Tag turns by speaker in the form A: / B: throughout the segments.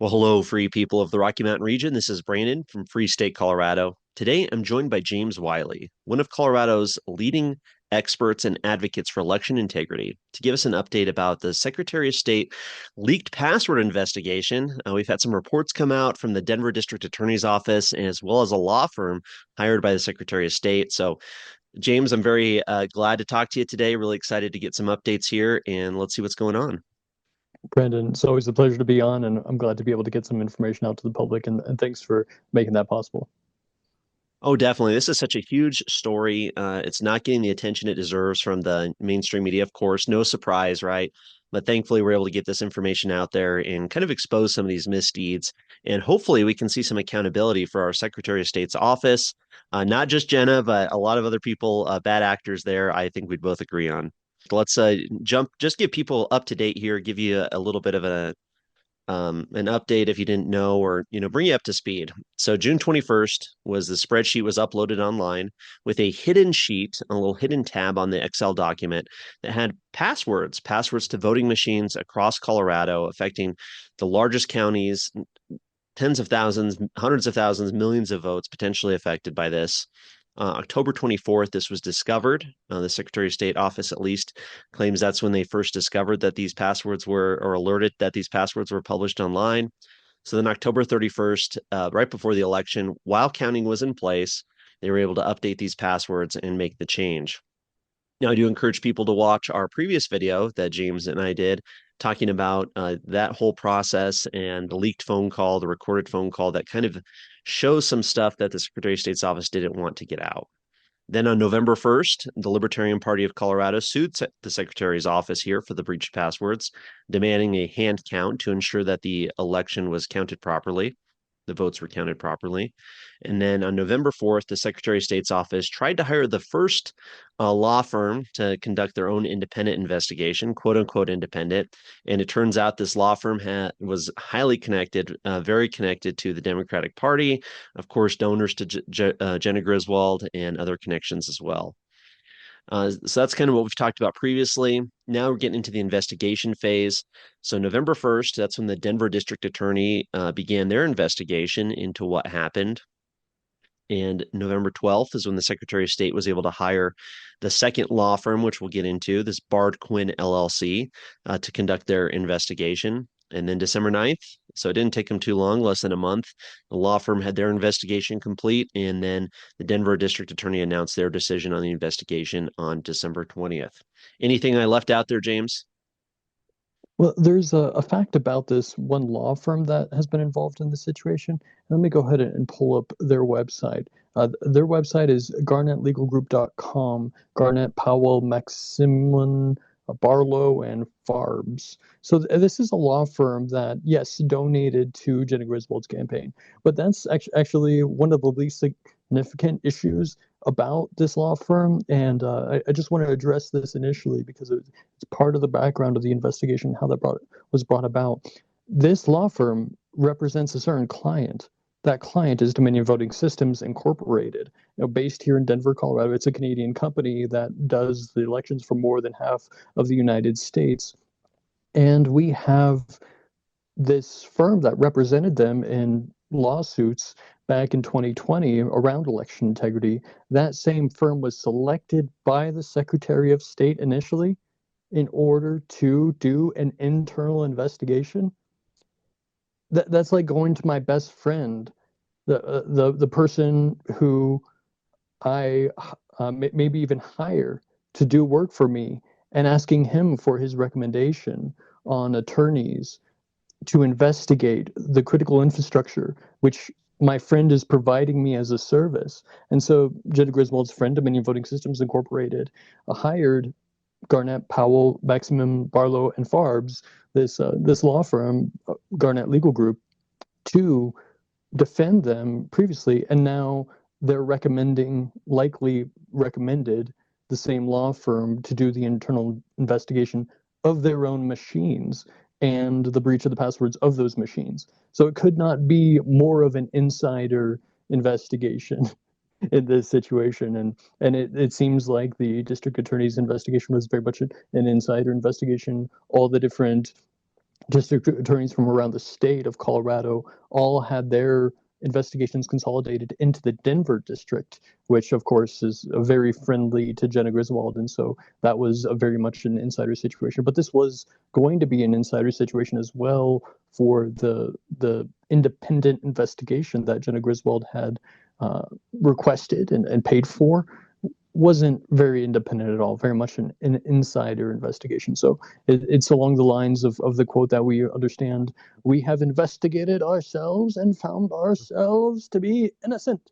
A: Well, hello, free people of the Rocky Mountain region. This is Brandon from Free State, Colorado. Today, I'm joined by James Wiley, one of Colorado's leading experts and advocates for election integrity, to give us an update about the Secretary of State leaked password investigation. We've had some reports come out from the Denver District Attorney's Office, as well as a law firm hired by the Secretary of State. So, James, I'm very glad to talk to you today. Really excited to get some updates here, and let's see what's going on.
B: Brandon, it's always a pleasure to be on, and I'm glad to be able to get some information out to the public, and thanks for making that possible.
A: Oh, definitely. This is such a huge story. It's not getting the attention it deserves from the mainstream media, of course. No surprise, right? But thankfully, we're able to get this information out there and kind of expose some of these misdeeds. And hopefully, we can see some accountability for our Secretary of State's office. Not just Jenna, but a lot of other people, bad actors there, I think we'd both agree on. Let's jump, just give people up to date here, give you a little bit of an update if you didn't know, or bring you up to speed. So June 21st was the spreadsheet was uploaded online with a hidden sheet, a little hidden tab on the Excel document that had passwords to voting machines across Colorado, affecting the largest counties, tens of thousands, hundreds of thousands, millions of votes potentially affected by this. October 24th, this was discovered. The Secretary of State office, at least, claims that's when they first discovered that these passwords were, or alerted that these passwords were published online. So then, October 31st, right before the election, while counting was in place, they were able to update these passwords and make the change. Now, I do encourage people to watch our previous video that James and I did talking about that whole process and the leaked phone call, the recorded phone call that kind of shows some stuff that the Secretary of State's office didn't want to get out. Then on November 1st, the Libertarian Party of Colorado sued the Secretary's office here for the breached passwords, demanding a hand count to ensure that the election was counted properly. The votes were counted properly. And then on November 4th, the Secretary of State's office tried to hire the first law firm to conduct their own independent investigation, quote unquote independent. And it turns out this law firm was highly connected, very connected to the Democratic Party, of course, donors to Jena Griswold and other connections as well. So that's kind of what we've talked about previously. Now we're getting into the investigation phase. So November 1st, that's when the Denver District Attorney began their investigation into what happened. And November 12th is when the Secretary of State was able to hire the second law firm, which we'll get into, this Bard Quinn LLC, to conduct their investigation. And then December 9th, so it didn't take them too long, less than a month, the law firm had their investigation complete. And then the Denver District Attorney announced their decision on the investigation on December 20th. Anything I left out there, James?
B: Well, there's a fact about this one law firm that has been involved in this situation. Let me go ahead and pull up their website. Their website is garnettlegalgroup.com, Garnett, Powell, Maximilian, Barlow, and Farbs. So this is a law firm that, yes, donated to Jena Griswold's campaign, but that's actually one of the least significant issues about this law firm. And I just want to address this initially because it's part of the background of the investigation, how that was brought about. This law firm represents a certain client. That client is Dominion Voting Systems Incorporated, based here in Denver, Colorado. It's a Canadian company that does the elections for more than half of the United States. And we have this firm that represented them in lawsuits back in 2020 around election integrity. That same firm was selected by the Secretary of State initially in order to do an internal investigation. That's like going to my best friend, the person who I maybe even hire to do work for me, and asking him for his recommendation on attorneys to investigate the critical infrastructure, which my friend is providing me as a service. And so Jena Griswold's friend, Dominion Voting Systems Incorporated, hired Garnett, Powell, Maximum, Barlow, and Farbs, this law firm, Garnett Legal Group, to defend them previously, and now they're likely recommended the same law firm to do the internal investigation of their own machines and the breach of the passwords of those machines. So it could not be more of an insider investigation in this situation. And it seems like the district attorney's investigation was very much an insider investigation. All the different district attorneys from around the state of Colorado all had their investigations consolidated into the Denver district, which of course is very friendly to Jena Griswold. And so that was a very much an insider situation. But this was going to be an insider situation as well for the independent investigation that Jena Griswold had requested and paid for. Wasn't very independent at all, very much an insider investigation. So it's along the lines of the quote that we understand: we have investigated ourselves and found ourselves to be innocent.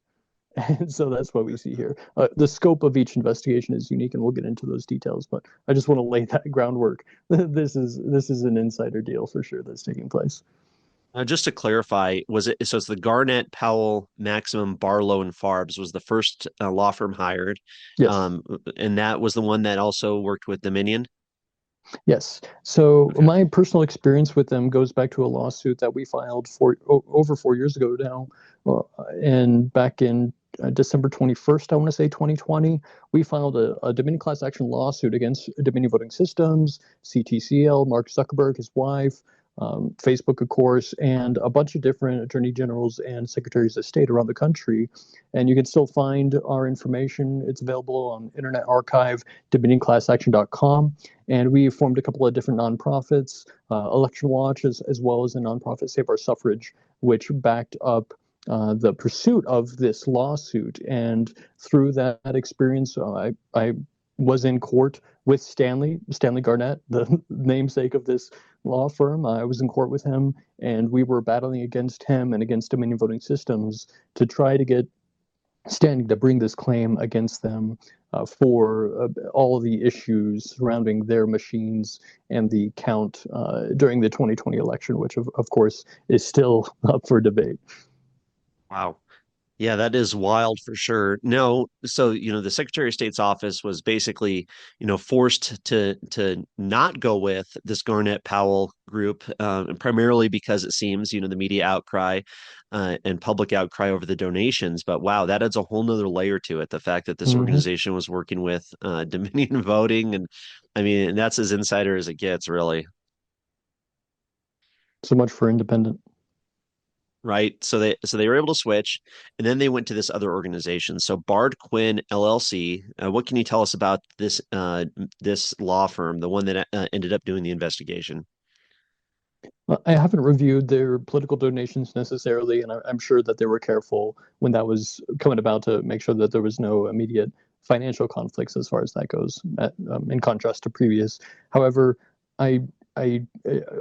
B: And so that's what we see here. The scope of each investigation is unique, and we'll get into those details. But I just want to lay that groundwork. This is an insider deal for sure that's taking place.
A: Just to clarify, was it so? It's the Garnett, Powell, Maximum, Barlow, and Farbs was the first law firm hired,
B: Yes.
A: um, and that was the one that also worked with Dominion.
B: Yes. So
A: Okay.
B: my personal experience with them goes back to a lawsuit that we filed over 4 years ago now, and back in December 21st, I want to say 2020, we filed a Dominion class action lawsuit against Dominion Voting Systems, CTCL, Mark Zuckerberg, his wife, Facebook, of course, and a bunch of different attorney generals and secretaries of state around the country. And you can still find our information. It's available on Internet Archive, dominionclassaction.com. And we formed a couple of different nonprofits, Election Watch, as well as a nonprofit, Save Our Suffrage, which backed up the pursuit of this lawsuit. And through that experience, I was in court with Stanley Garnett, the namesake of this law firm. I was in court with him, and we were battling against him and against Dominion Voting Systems to try to get standing to bring this claim against them for all the issues surrounding their machines and the count during the 2020 election, which of course is still up for debate.
A: Wow. Yeah, that is wild for sure. No, so the Secretary of State's office was basically, forced to not go with this Garnett Powell group, and primarily because it seems, the media outcry and public outcry over the donations. But wow, that adds a whole nother layer to it. The fact that this
B: Mm-hmm.
A: organization was working with Dominion Voting, and I mean, that's as insider as it gets, really.
B: So much for independent.
A: Right? So they were able to switch, and then they went to this other organization. So Bard Quinn LLC. What can you tell us about this law firm, the one that ended up doing the investigation?
B: I haven't reviewed their political donations necessarily, and I'm sure that they were careful when that was coming about to make sure that there was no immediate financial conflicts as far as that goes, in contrast to previous. However, I I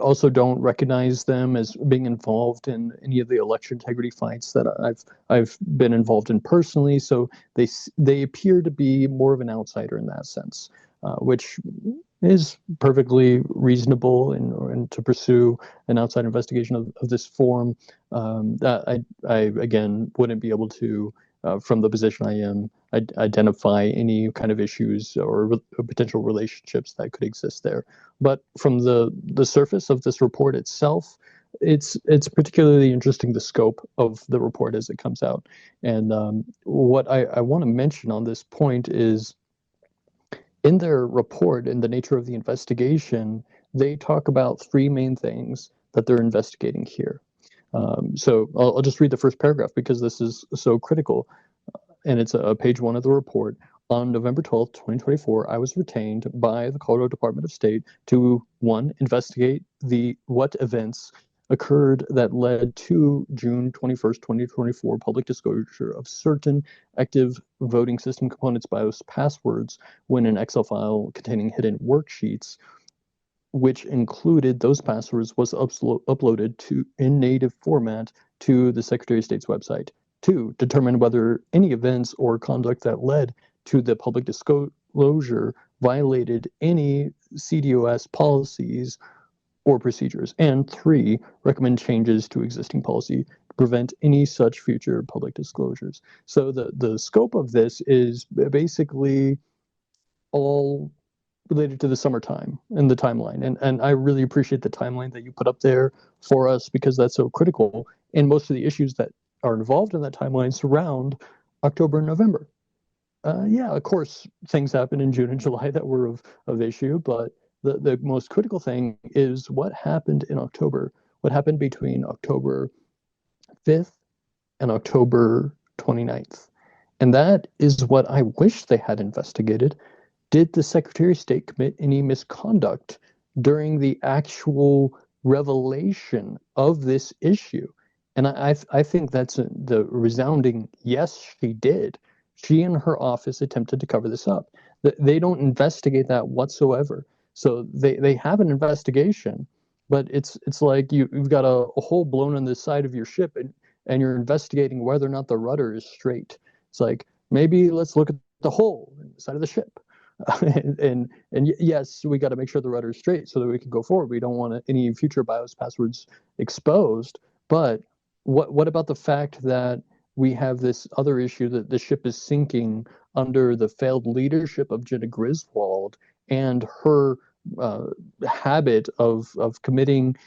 B: also don't recognize them as being involved in any of the election integrity fights that I've been involved in personally. So they appear to be more of an outsider in that sense, which is perfectly reasonable and to pursue an outside investigation of this form. That I again wouldn't be able to, from the position I am, identify any kind of issues or potential relationships that could exist there. But from the surface of this report itself, it's particularly interesting the scope of the report as it comes out. And what I want to mention on this point is in their report and the nature of the investigation, they talk about three main things that they're investigating here. So I'll just read the first paragraph because this is so critical, and it's page one of the report. On November 12th, 2024, I was retained by the Colorado Department of State to, one, investigate what events occurred that led to June 21st, 2024 public disclosure of certain active voting system components BIOS passwords when an Excel file containing hidden worksheets, which included those passwords, was uploaded in native format to the Secretary of State's website. Two, determine whether any events or conduct that led to the public disclosure violated any CDOS policies or procedures. And three, recommend changes to existing policy to prevent any such future public disclosures. So the scope of this is basically all related to the summertime and the timeline. And I really appreciate the timeline that you put up there for us because that's so critical. And most of the issues that are involved in that timeline surround October and November. Yeah, of course, things happen in June and July that were of issue, but the most critical thing is what happened in October, what happened between October 5th and October 29th. And that is what I wish they had investigated. Did the Secretary of State commit any misconduct during the actual revelation of this issue? And I think that's the resounding yes, she did. She and her office attempted to cover this up. They don't investigate that whatsoever. So they have an investigation, but it's like you've got a hole blown in the side of your ship, and you're investigating whether or not the rudder is straight. It's like, maybe let's look at the hole in the side of the ship. And yes, we got to make sure the rudder is straight so that we can go forward. We don't want any future BIOS passwords exposed. But what about the fact that we have this other issue that the ship is sinking under the failed leadership of Jena Griswold and her habit of committing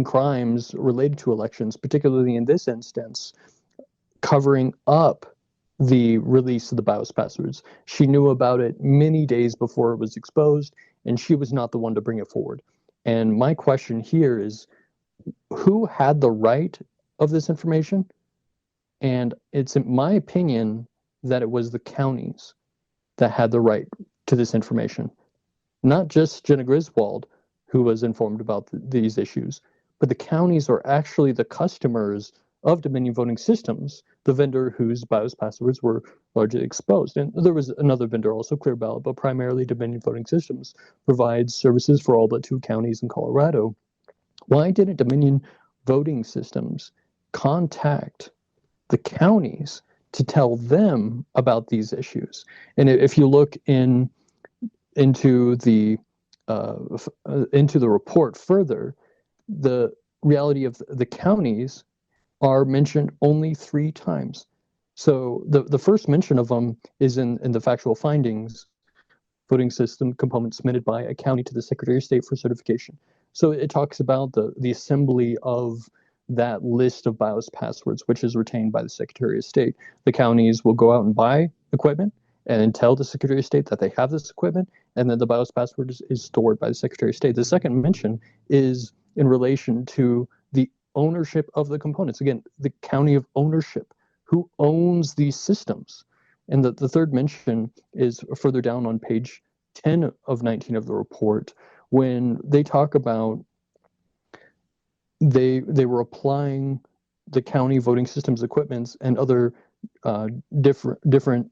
B: crimes related to elections, particularly in this instance, covering up the release of the BIOS passwords. She knew about it many days before it was exposed, and she was not the one to bring it forward. And my question here is, who had the right of this information? And it's in my opinion that it was the counties that had the right to this information, not just Jena Griswold, who was informed about these issues, but the counties are actually the customers of Dominion Voting Systems, the vendor whose BIOS passwords were largely exposed. And there was another vendor also, Clear Ballot, but primarily Dominion Voting Systems provides services for all but 2 counties in Colorado. Why didn't Dominion Voting Systems contact the counties to tell them about these issues? And if you look into the report further, the reality of the counties are mentioned only 3 times. So the first mention of them is in the factual findings, voting system component submitted by a county to the Secretary of State for certification. So it talks about the assembly of that list of BIOS passwords, which is retained by the Secretary of State. The counties will go out and buy equipment and tell the Secretary of State that they have this equipment, and then the BIOS password is stored by the Secretary of State. The second mention is in relation to the ownership of the components. Again, the county of ownership, who owns these systems. And the third mention is further down on page 10 of 19 of the report, when they talk about they were applying the county voting systems equipments and other different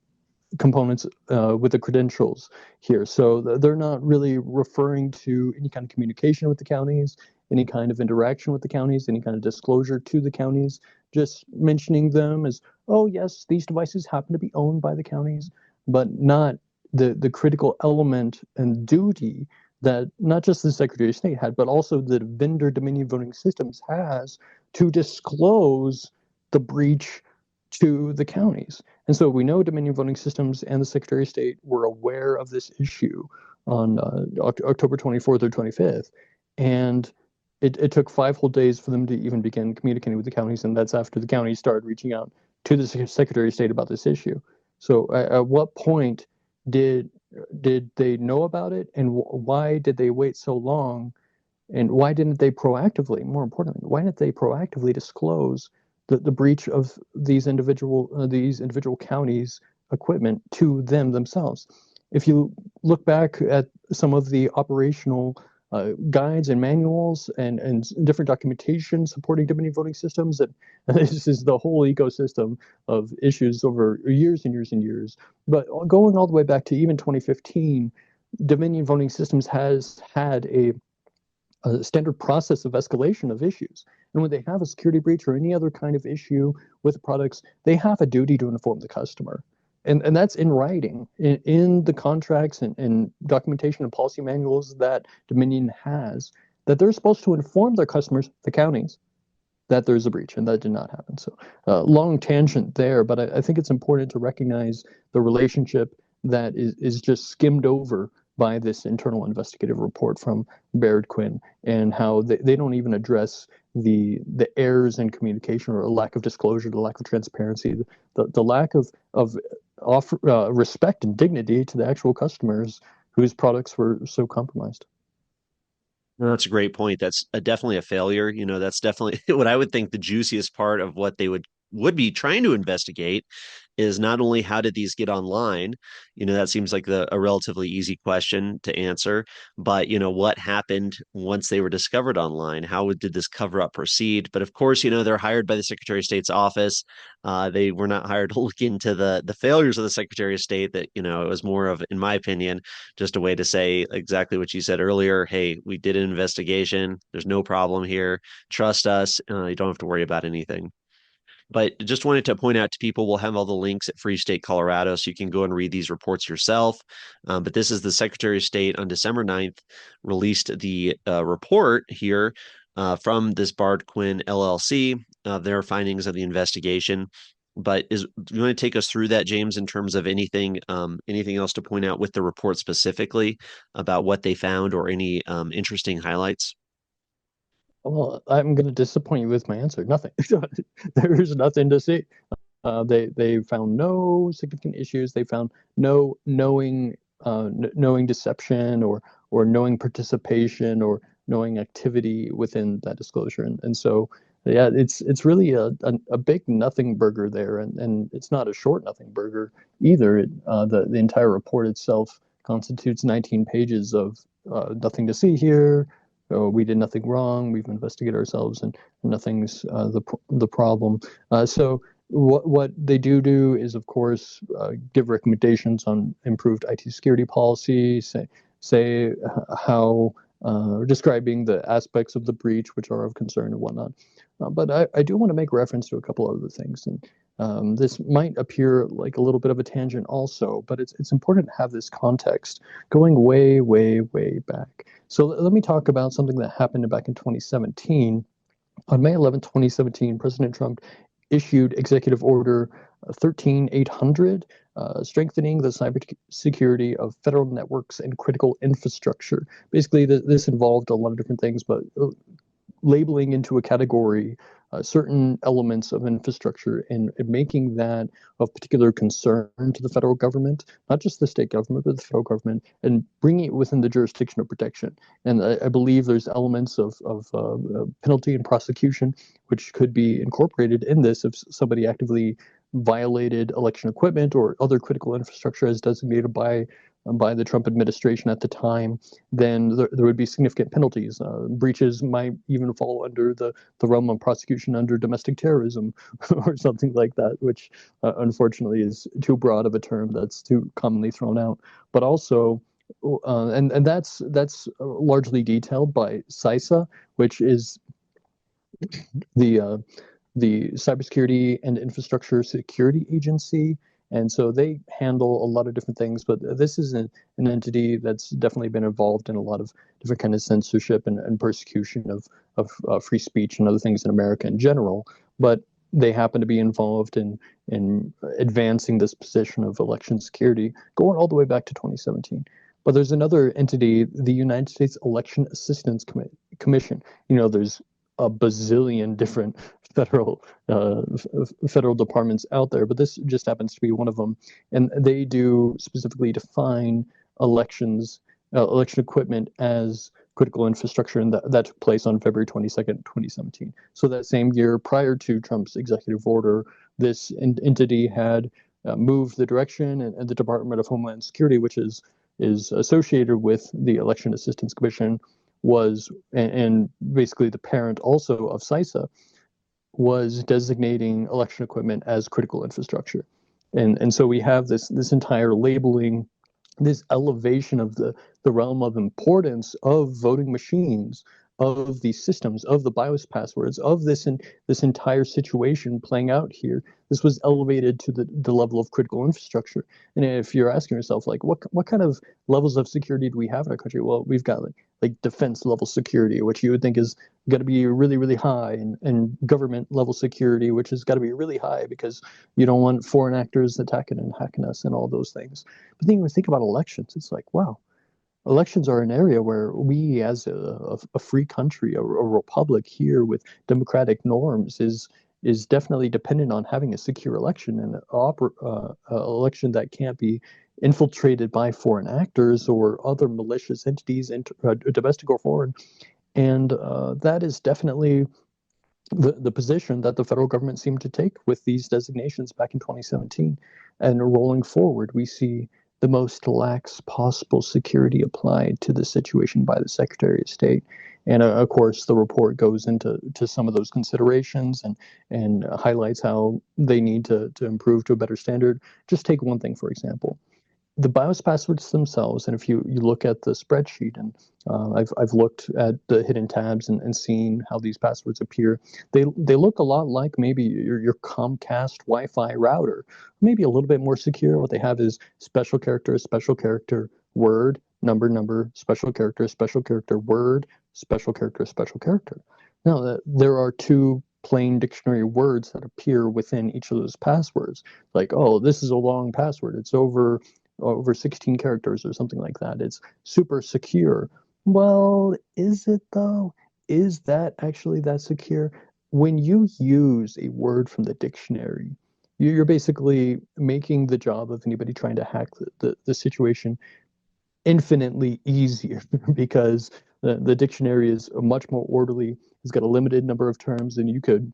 B: components with the credentials here. So they're not really referring to any kind of communication with the counties, any kind of interaction with the counties, any kind of disclosure to the counties, just mentioning them as, oh yes, these devices happen to be owned by the counties, but not the critical element and duty that not just the Secretary of State had, but also the vendor Dominion Voting Systems has to disclose the breach to the counties. And so we know Dominion Voting Systems and the Secretary of State were aware of this issue on October 24th or 25th. And it took 5 whole days for them to even begin communicating with the counties. And that's after the counties started reaching out to the Secretary of State about this issue. So at what point did they know about it, and why did they wait so long, and why didn't they proactively, more importantly, why didn't they proactively disclose the breach of these individual counties' equipment to themselves? If you look back at some of the operational guides and manuals and different documentation supporting Dominion voting systems, and this is the whole ecosystem of issues over years and years and years. But going all the way back to even 2015, Dominion voting systems has had a standard process of escalation of issues. And when they have a security breach or any other kind of issue with products, they have a duty to inform the customer. And that's in writing, in the contracts and documentation and policy manuals that Dominion has, that they're supposed to inform their customers, the counties, that there's a breach, and that did not happen. So long tangent there, but I think it's important to recognize the relationship that is just skimmed over by this internal investigative report from Baird Quinn, and how they don't even address the errors in communication or a lack of disclosure, the lack of transparency, the lack of respect and dignity to the actual customers whose products were so compromised.
A: No, that's a great point. That's definitely a failure. That's definitely what I would think the juiciest part of what they would be trying to investigate is not only how did these get online, that seems like a relatively easy question to answer, but what happened once they were discovered online? How did this cover up proceed? But of course, they're hired by the Secretary of State's office. They were not hired to look into the failures of the Secretary of State. That it was more of, in my opinion, just a way to say exactly what you said earlier. Hey, we did an investigation. There's no problem here. Trust us. You don't have to worry about anything. But just wanted to point out to people, we'll have all the links at Free State Colorado, so you can go and read these reports yourself. But this is the Secretary of State on December 9th released the report here from this Bard Quinn LLC, their findings of the investigation. But you want to take us through that, James, in terms of anything else to point out with the report specifically about what they found or any interesting highlights?
B: Well, I'm going to disappoint you with my answer. Nothing. There's nothing to see. They found no significant issues. They found no knowing deception or knowing participation or knowing activity within that disclosure. And so yeah, it's really a big nothing burger there, and it's not a short nothing burger either. The entire report itself constitutes 19 pages of nothing to see here. We did nothing wrong. We've investigated ourselves, and nothing's the problem. So what they do is, of course, give recommendations on improved IT security policy. Say how describing the aspects of the breach which are of concern and whatnot. But I do want to make reference to a couple other things, and this might appear like a little bit of a tangent also, but it's important to have this context going way, way, way back. So let me talk about something that happened back in 2017. On May 11, 2017, President Trump issued Executive Order 13800, strengthening the cybersecurity of federal networks and critical infrastructure. Basically, this involved a lot of different things, but labeling into a category certain elements of infrastructure and making that of particular concern to the federal government, not just the state government, but the federal government, and bringing it within the jurisdiction of protection. And I believe there's elements of penalty and prosecution which could be incorporated in this if somebody actively violated election equipment or other critical infrastructure as designated by the Trump administration at the time, then there would be significant penalties. Breaches might even fall under the realm of prosecution under domestic terrorism or something like that, which unfortunately is too broad of a term that's too commonly thrown out. But also, and that's largely detailed by CISA, which is the the Cybersecurity and Infrastructure Security Agency. And so they handle a lot of different things, but this is an entity that's definitely been involved in a lot of different kind of censorship and persecution of free speech and other things in America in general. But they happen to be involved in advancing this position of election security, going all the way back to 2017. But there's another entity, the United States Election Assistance Commission. There's a bazillion different federal federal departments out there, but this just happens to be one of them. And they do specifically define elections, election equipment as critical infrastructure, and that took place on February 22nd, 2017. So that same year, prior to Trump's executive order, this entity had moved the direction, and the Department of Homeland Security, which is associated with the Election Assistance Commission, was and basically the parent also of CISA, was designating election equipment as critical infrastructure. And so we have this entire labeling, this elevation of the realm of importance of voting machines, of these systems, of the BIOS passwords, of this entire situation playing out here. This was elevated to the level of critical infrastructure. And if you're asking yourself, like, what kind of levels of security do we have in our country? Well, we've got like defense level security, which you would think is got to be really, really high, and government level security, which has got to be really high because you don't want foreign actors attacking and hacking us and all those things. But then when you think about elections, it's like, wow, elections are an area where we, as a free country, a republic here with democratic norms, is definitely dependent on having a secure election and an election that can't be infiltrated by foreign actors or other malicious entities, domestic or foreign. And that is definitely the position that the federal government seemed to take with these designations back in 2017. And rolling forward, we see the most lax possible security applied to the situation by the Secretary of State. And of course, the report goes into some of those considerations and highlights how they need to improve to a better standard. Just take one thing, for example, the BIOS passwords themselves, and if you look at the spreadsheet, and I've looked at the hidden tabs and seen how these passwords appear, they look a lot like maybe your Comcast Wi-Fi router, maybe a little bit more secure. What they have is special character, word, number, special character, word, special character. Now, there are two plain dictionary words that appear within each of those passwords. Like, oh, this is a long password. It's over 16 characters or something like that. It's super secure. Well, is it though? Is that actually that secure? When you use a word from the dictionary, you're basically making the job of anybody trying to hack the situation infinitely easier because the dictionary is much more orderly. It's got a limited number of terms, and you could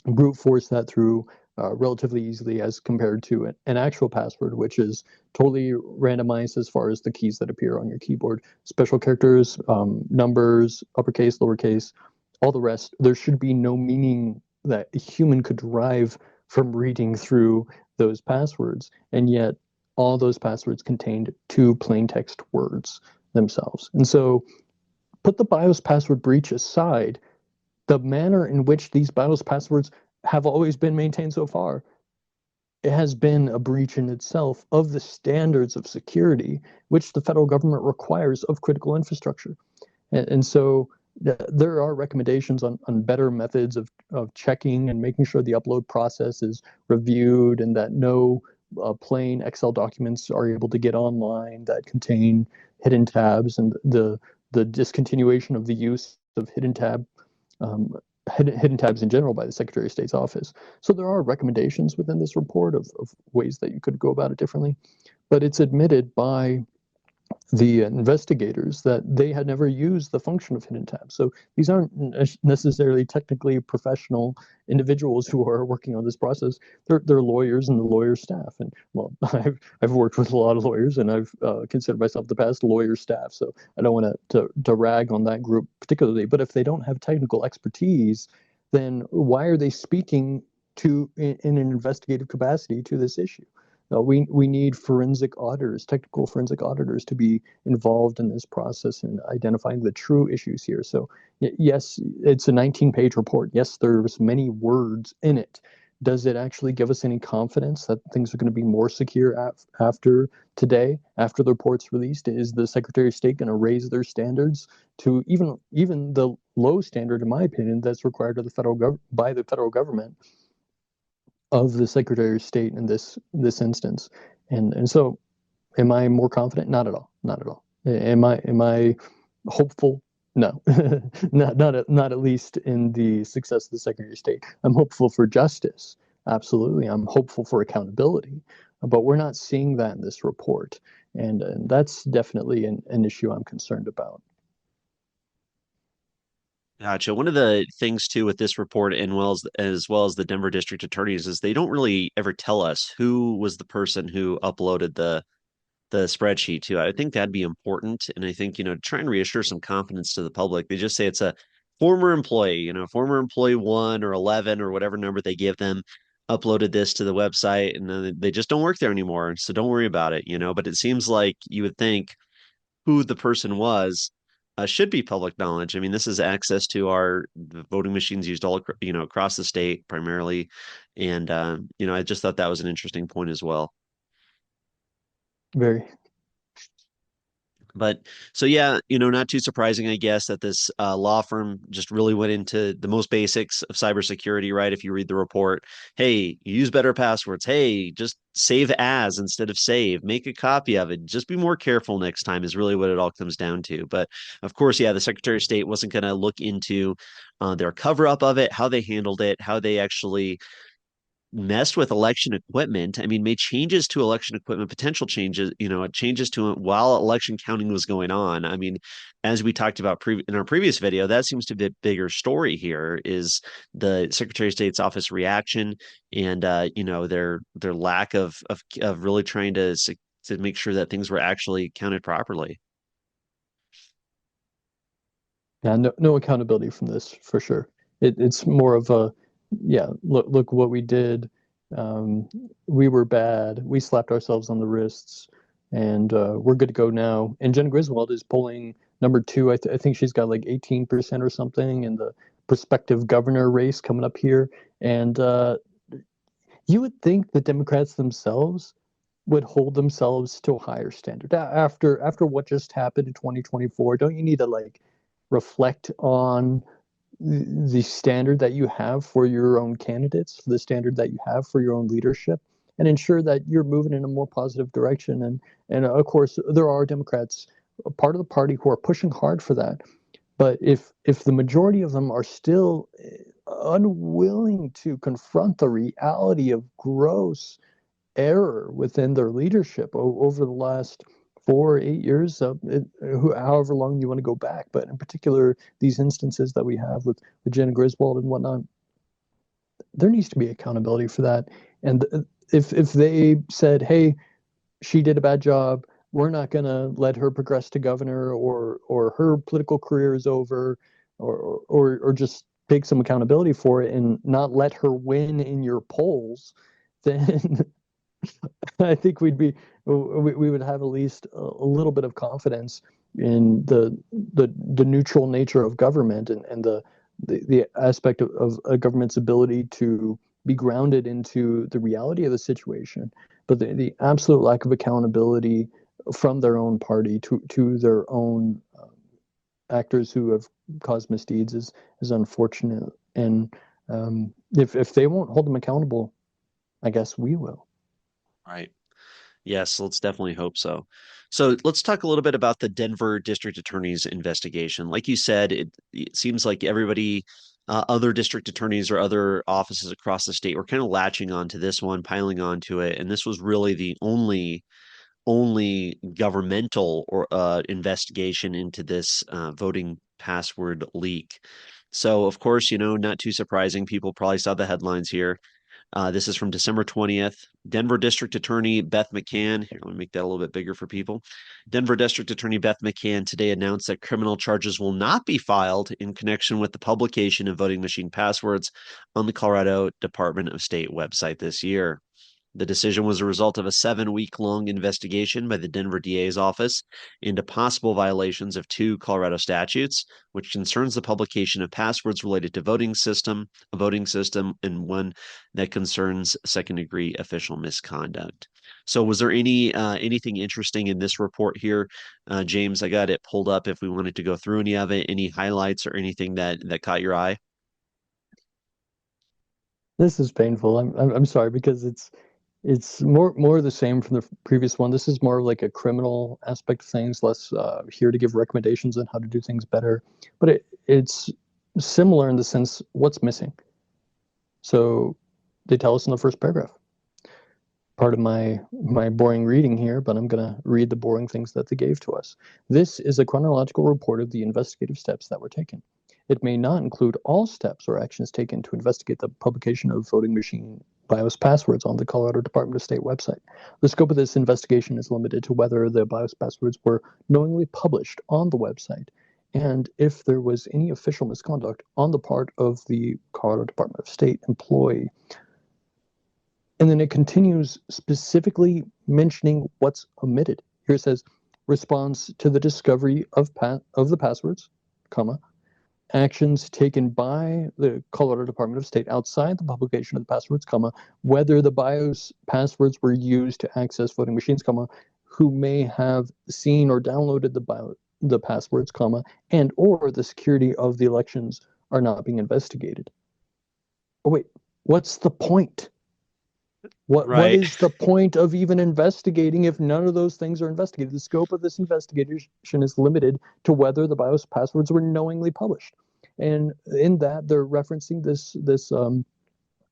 B: brute force that through relatively easily as compared to an actual password, which is totally randomized as far as the keys that appear on your keyboard. Special characters, numbers, uppercase, lowercase, all the rest. There should be no meaning that a human could derive from reading through those passwords. And yet, all those passwords contained two plain text words themselves. And so, put the BIOS password breach aside, the manner in which these BIOS passwords have always been maintained so far, it has been a breach in itself of the standards of security which the federal government requires of critical infrastructure. And so there are recommendations on better methods of checking and making sure the upload process is reviewed and that no plain Excel documents are able to get online that contain hidden tabs, and the discontinuation of the use of um, hidden tabs in general by the Secretary of State's office. So there are recommendations within this report of ways that you could go about it differently, but it's admitted by the investigators that they had never used the function of hidden tabs. So these aren't necessarily technically professional individuals who are working on this process. They're lawyers and the lawyer staff. And well, I've worked with a lot of lawyers, and I've considered myself the past lawyer staff. So I don't want to rag on that group particularly. But if they don't have technical expertise, then why are they speaking in an investigative capacity to this issue? We need forensic auditors, technical forensic auditors, to be involved in this process and identifying the true issues here. So, yes, it's a 19-page report. Yes, there's many words in it. Does it actually give us any confidence that things are going to be more secure after today, after the report's released? Is the Secretary of State going to raise their standards to even the low standard, in my opinion, that's required of by the federal government of the Secretary of State in this instance? And so, am I more confident? Not at all. Not at all. Am I hopeful? No, not at least in the success of the Secretary of State. I'm hopeful for justice. Absolutely, I'm hopeful for accountability, but we're not seeing that in this report, and that's definitely an issue I'm concerned about.
A: Gotcha. One of the things too with this report, and well as the Denver District Attorneys, is they don't really ever tell us who was the person who uploaded the spreadsheet too. I think that'd be important, and I think to try and reassure some confidence to the public. They just say it's a former employee, former employee 1 or 11 or whatever number they give them, uploaded this to the website, and then they just don't work there anymore. So don't worry about it. But it seems like you would think who the person was should be public knowledge. I mean, this is access to the voting machines used across the state primarily, and I just thought that was an interesting point as well.
B: Very.
A: But so yeah, not too surprising, I guess, that this law firm just really went into the most basics of cybersecurity, right? If you read the report, hey, use better passwords. Hey, just save as instead of save. Make a copy of it. Just be more careful next time is really what it all comes down to. But of course, yeah, the Secretary of State wasn't going to look into their cover up of it, how they handled it, how they actually messed with election equipment. I mean, made changes to election equipment, potential changes, changes to it while election counting was going on. I mean, as we talked about in our previous video, that seems to be a bigger story here is the Secretary of State's office reaction and their lack of really trying to make sure that things were actually counted properly.
B: Yeah, no accountability from this for sure. It's more of a, yeah, look what we did. Um, we were bad. We slapped ourselves on the wrists, and we're good to go now. And Jena Griswold is polling number two. I think she's got like 18% or something in the prospective governor race coming up here. And you would think the Democrats themselves would hold themselves to a higher standard after what just happened in 2024. Don't you need to like reflect on the standard that you have for your own candidates, the standard that you have for your own leadership, and ensure that you're moving in a more positive direction? And of course, there are Democrats, a part of the party, who are pushing hard for that. But if the majority of them are still unwilling to confront the reality of gross error within their leadership over the last 4 or 8 years, however long you want to go back. But in particular, these instances that we have with Jena Griswold and whatnot, there needs to be accountability for that. And if they said, "Hey, she did a bad job. We're not going to let her progress to governor, or her political career is over," or just take some accountability for it and not let her win in your polls, then I think we would have at least a little bit of confidence in the neutral nature of government, and the aspect of a government's ability to be grounded into the reality of the situation. But the absolute lack of accountability from their own party to their own actors who have caused misdeeds is unfortunate. And if they won't hold them accountable, I guess we will.
A: Right. Yes, let's definitely hope so. So let's talk a little bit about the Denver District Attorney's investigation. Like you said, it seems like everybody, other district attorneys or other offices across the state were kind of latching onto this one, piling onto it, and this was really the only governmental or investigation into this voting password leak. So, of course, not too surprising. People probably saw the headlines here. This is from December 20th. Denver District Attorney Beth McCann. Here, let me make that a little bit bigger for people. Denver District Attorney Beth McCann today announced that criminal charges will not be filed in connection with the publication of voting machine passwords on the Colorado Department of State website this year. The decision was a result of a 7-week long investigation by the Denver DA's office into possible violations of two Colorado statutes, which concerns the publication of passwords related to a voting system, and one that concerns second-degree official misconduct. So, was there anything interesting in this report here, James? I got it pulled up if we wanted to go through any of it, any highlights or anything that caught your eye.
B: This is painful. I'm sorry, because it's more the same from the previous one. This is more like a criminal aspect of things, less here to give recommendations on how to do things better. But it's similar in the sense what's missing. So they tell us in the first paragraph. Part of my boring reading here, but I'm going to read the boring things that they gave to us. This is a chronological report of the investigative steps that were taken. It may not include all steps or actions taken to investigate the publication of voting machine BIOS passwords on the Colorado Department of State website. The scope of this investigation is limited to whether the BIOS passwords were knowingly published on the website, and if there was any official misconduct on the part of the Colorado Department of State employee. And then it continues specifically mentioning what's omitted. Here it says, response to the discovery of the passwords, comma, actions taken by the Colorado Department of State outside the publication of the passwords, comma, whether the BIOS passwords were used to access voting machines, comma, who may have seen or downloaded the passwords, comma, and or the security of the elections are not being investigated. Oh wait, what's the point? What
A: Right.
B: is the point of even investigating if none of those things are investigated? The scope of this investigation is limited to whether the BIOS passwords were knowingly published. And in that, they're referencing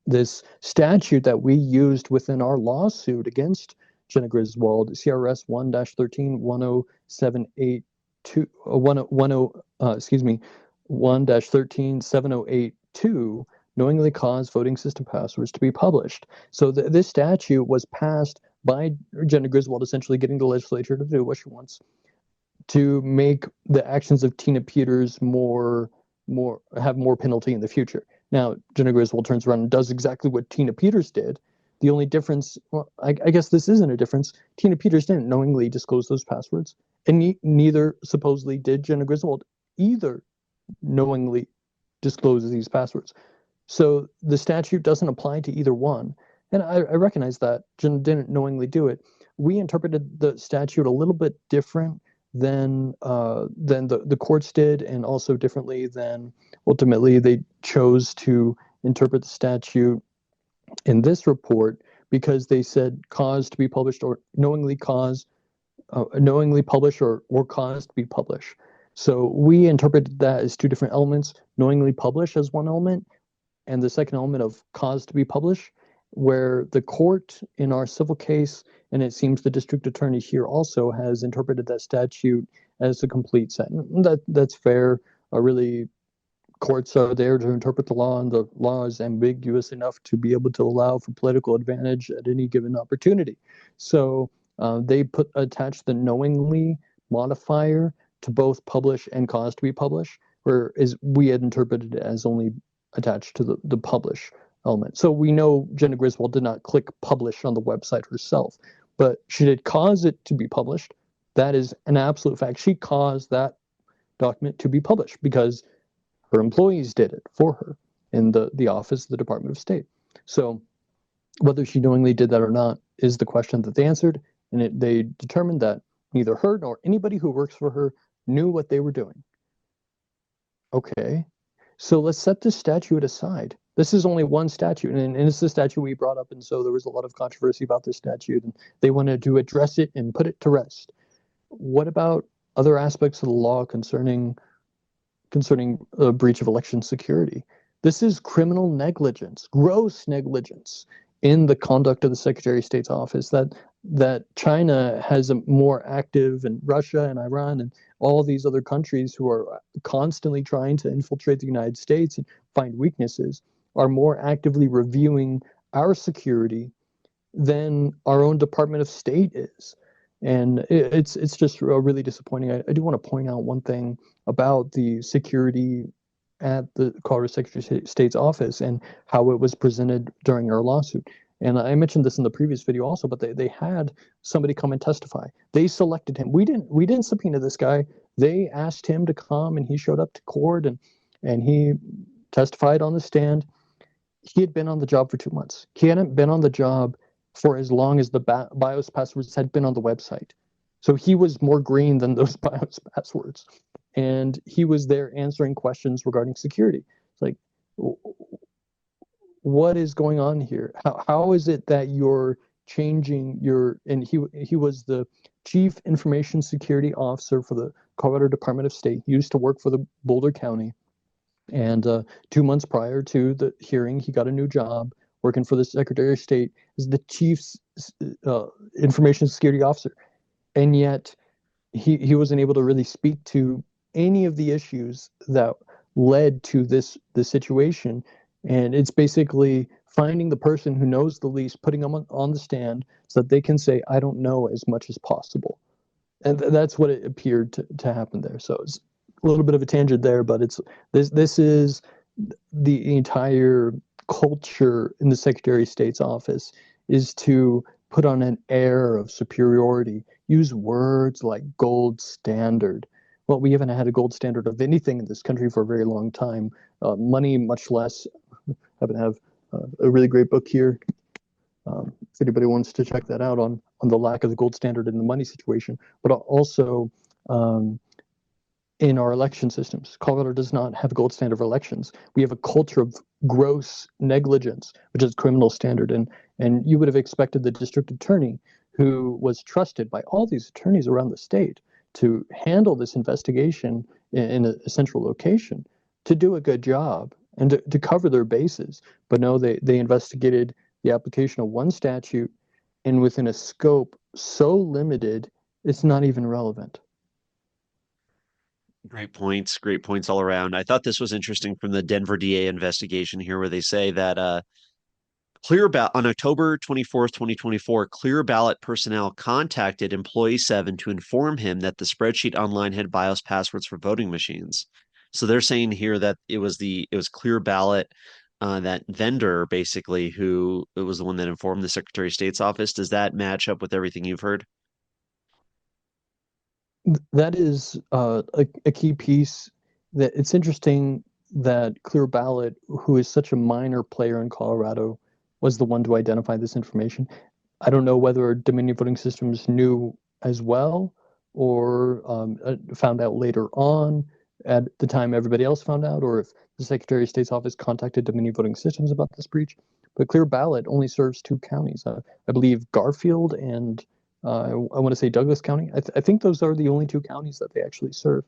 B: this statute that we used within our lawsuit against Jena Griswold, CRS 1-13-10782, 1-13-7082, knowingly cause voting system passwords to be published. So this statute was passed by Jena Griswold, essentially getting the legislature to do what she wants, to make the actions of Tina Peters have more penalty in the future. Now, Jena Griswold turns around and does exactly what Tina Peters did. The only difference, well, I guess this isn't a difference. Tina Peters didn't knowingly disclose those passwords, and neither supposedly did Jena Griswold either knowingly disclose these passwords. So the statute doesn't apply to either one. And I recognize that Jen didn't knowingly do it. We interpreted the statute a little bit different than the courts did, and also differently than ultimately they chose to interpret the statute in this report, because they said cause to be published or knowingly publish or cause to be published. So we interpreted that as two different elements: knowingly publish as one element, and the second element of cause to be published, where the court in our civil case, and it seems the district attorney here also, has interpreted that statute as a complete set. That's fair. Really, courts are there to interpret the law, and the law is ambiguous enough to be able to allow for political advantage at any given opportunity. So they attached the knowingly modifier to both publish and cause to be published, whereas we had interpreted it as only attached to the publish element. So we know Jena Griswold did not click publish on the website herself, but she did cause it to be published. That is an absolute fact. She caused that document to be published because her employees did it for her in the office of the Department of State. So whether she knowingly did that or not is the question that they answered, and they determined that neither her nor anybody who works for her knew what they were doing. Okay, so let's set this statute aside. This is only one statute, and it's the statute we brought up, and so there was a lot of controversy about this statute, and they wanted to address it and put it to rest. What about other aspects of the law concerning a breach of election security? This is criminal negligence, gross negligence in the conduct of the Secretary of State's office that China has a more active, and Russia and Iran and all these other countries who are constantly trying to infiltrate the United States and find weaknesses, are more actively reviewing our security than our own Department of State is. And it's just really disappointing. I do want to point out one thing about the security at the Colorado Secretary of State's office and how it was presented during our lawsuit. And I mentioned this in the previous video also, but they had somebody come and testify. They selected him. We didn't subpoena this guy. They asked him to come, and he showed up to court, and he testified on the stand. He had been on the job for 2 months. He hadn't been on the job for as long as the BIOS passwords had been on the website. So he was more green than those BIOS passwords. And he was there answering questions regarding security. It's like, what is going on here? How is it that you're changing and he was the chief information security officer for the Colorado Department of State. He used to work for the Boulder County. And 2 months prior to the hearing, he got a new job working for the Secretary of State as the chief information security officer. And yet he wasn't able to really speak to any of the issues that led to this situation. And it's basically finding the person who knows the least, putting them on the stand so that they can say, I don't know, as much as possible. And that's what it appeared to happen there. So it's a little bit of a tangent there, but this is the entire culture in the Secretary of State's office, is to put on an air of superiority, use words like gold standard. Well, we haven't had a gold standard of anything in this country for a very long time. Money, much less. I happen to have a really great book here. if anybody wants to check that out on the lack of the gold standard in the money situation, but also um, in our election systems. Colorado does not have a gold standard of elections. We have a culture of gross negligence, which is a criminal standard. And you would have expected the district attorney, who was trusted by all these attorneys around the state to handle this investigation in a central location, to do a good job and to cover their bases. But no, they investigated the application of one statute and within a scope so limited, it's not even relevant.
A: Great points all around. I thought this was interesting from the Denver DA investigation here, where they say that Clear Ballot on October 24th, 2024, Clear Ballot personnel contacted employee 7 to inform him that the spreadsheet online had BIOS passwords for voting machines. So they're saying here that it was Clear Ballot, that vendor basically, who it was the one that informed the Secretary of State's office. Does that match up with everything you've heard?
B: That is a key piece. That it's interesting that Clear Ballot, who is such a minor player in Colorado, was the one to identify this information. I don't know whether Dominion Voting Systems knew as well or found out later on at the time everybody else found out, or if the Secretary of State's office contacted Dominion Voting Systems about this breach. But Clear Ballot only serves two counties. I believe Garfield and I want to say Douglas County. I think those are the only two counties that they actually serve.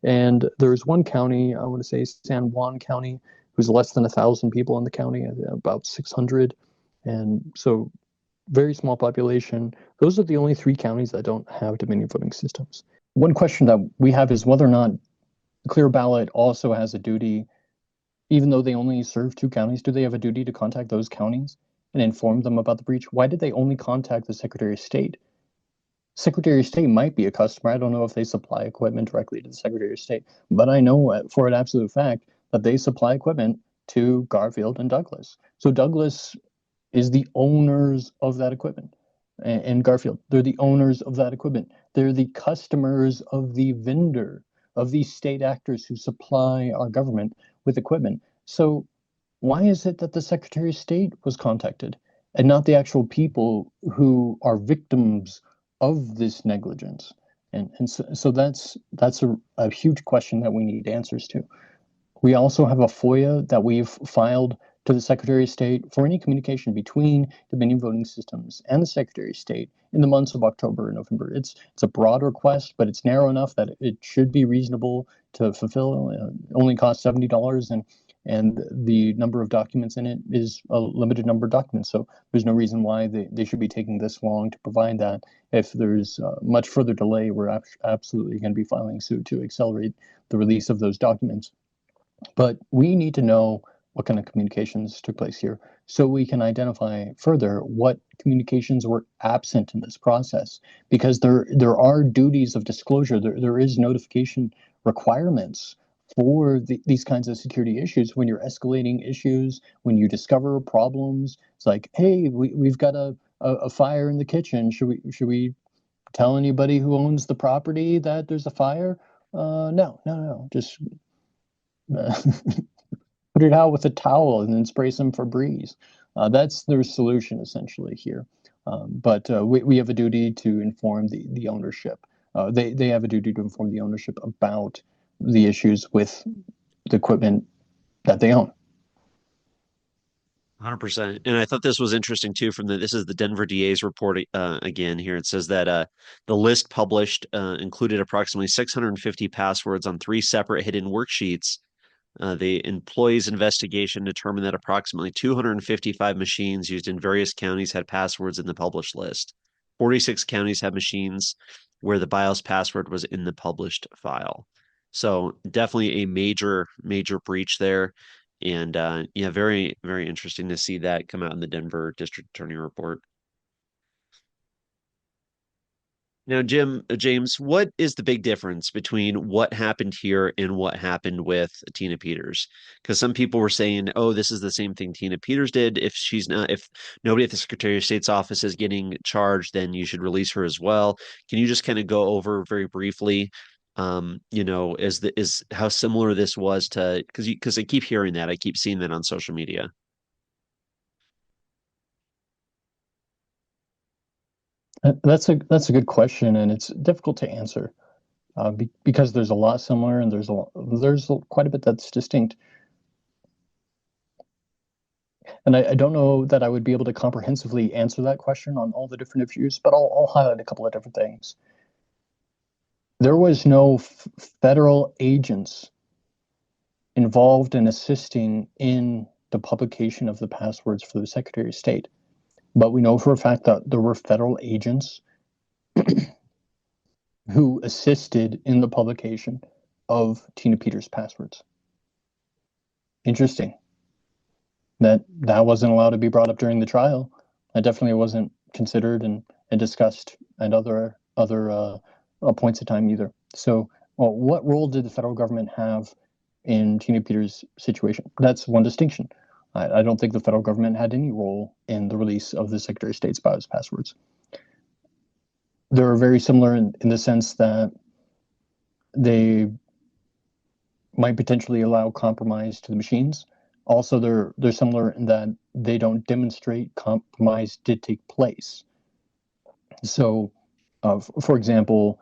B: And there's one county, I want to say San Juan County, who's less than 1,000 people in the county, about 600. And so very small population. Those are the only three counties that don't have Dominion voting systems. One question that we have is whether or not Clear Ballot also has a duty, even though they only serve two counties, do they have a duty to contact those counties and inform them about the breach? Why did they only contact the Secretary of State? Secretary of State might be a customer. I don't know if they supply equipment directly to the Secretary of State, but I know for an absolute fact that they supply equipment to Garfield and Douglas. So Douglas is the owners of that equipment, and Garfield, they're the owners of that equipment. They're the customers of the vendor, of these state actors who supply our government with equipment. So why is it that the Secretary of State was contacted and not the actual people who are victims of this negligence? And so that's a huge question that we need answers to. We also have a FOIA that we've filed to the Secretary of State for any communication between Dominion Voting Systems and the Secretary of State in the months of October and November. It's a broad request, but it's narrow enough that it should be reasonable to fulfill. It only costs $70, and the number of documents in it is a limited number of documents. So there's no reason why they should be taking this long to provide that. If there's much further delay, we're absolutely going to be filing suit to accelerate the release of those documents. But we need to know what kind of communications took place here so we can identify further what communications were absent in this process, because there are duties of disclosure. There is notification requirements for these kinds of security issues. When you're escalating issues, when you discover problems, it's like, hey, we've got a fire in the kitchen. Should we tell anybody who owns the property that there's a fire? No. Just put it out with a towel and then spray some Febreze. That's their solution essentially here. But we have a duty to inform the ownership. They have a duty to inform the ownership about the issues with the equipment that they own.
A: 100%. And I thought this was interesting too. This is the Denver DA's report again here. It says that the list published included approximately 650 passwords on three separate hidden worksheets. The employees' investigation determined that approximately 255 machines used in various counties had passwords in the published list. 46 counties have machines where the BIOS password was in the published file. So definitely a major breach there. And yeah, very, very interesting to see that come out in the Denver District Attorney report. Now, James, what is the big difference between what happened here and what happened with Tina Peters? Because some people were saying, "Oh, this is the same thing Tina Peters did. If nobody at the Secretary of State's office is getting charged, then you should release her as well." Can you just kind of go over very briefly, is how similar this was to because I keep hearing that, I keep seeing that on social media.
B: That's a good question, and it's difficult to answer because there's a lot similar and there's quite a bit that's distinct. And I don't know that I would be able to comprehensively answer that question on all the different issues, but I'll highlight a couple of different things. There was no federal agents involved in assisting in the publication of the passwords for the Secretary of State. But we know for a fact that there were federal agents who assisted in the publication of Tina Peters' passwords. Interesting. That wasn't allowed to be brought up during the trial. That definitely wasn't considered and discussed at other points of time either. So, well, what role did the federal government have in Tina Peters' situation? That's one distinction. I don't think the federal government had any role in the release of the Secretary of State's BIOS passwords. They're very similar in the sense that they might potentially allow compromise to the machines. Also, they're similar in that they don't demonstrate compromise did take place. So, for example,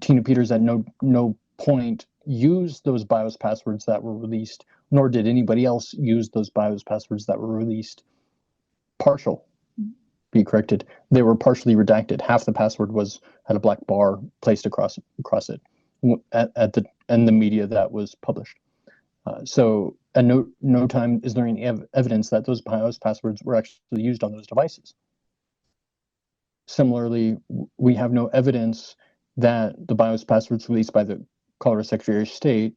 B: Tina Peters at no point used those BIOS passwords that were released, nor did anybody else use those BIOS passwords that were released. Partial, be corrected. They were partially redacted. Half the password had a black bar placed across it at the media that was published. So at no time is there any evidence that those BIOS passwords were actually used on those devices. Similarly, we have no evidence that the BIOS passwords released by the Colorado Secretary of State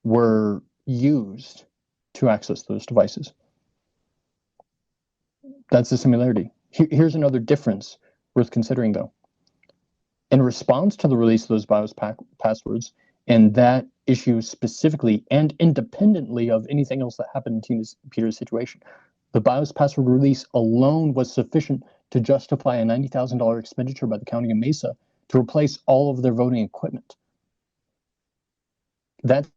B: were used to access those devices. That's the similarity. Here's another difference worth considering, though. In response to the release of those BIOS passwords, and that issue specifically and independently of anything else that happened in Tina Peters' situation, the BIOS password release alone was sufficient to justify a $90,000 expenditure by the county of Mesa to replace all of their voting equipment. That's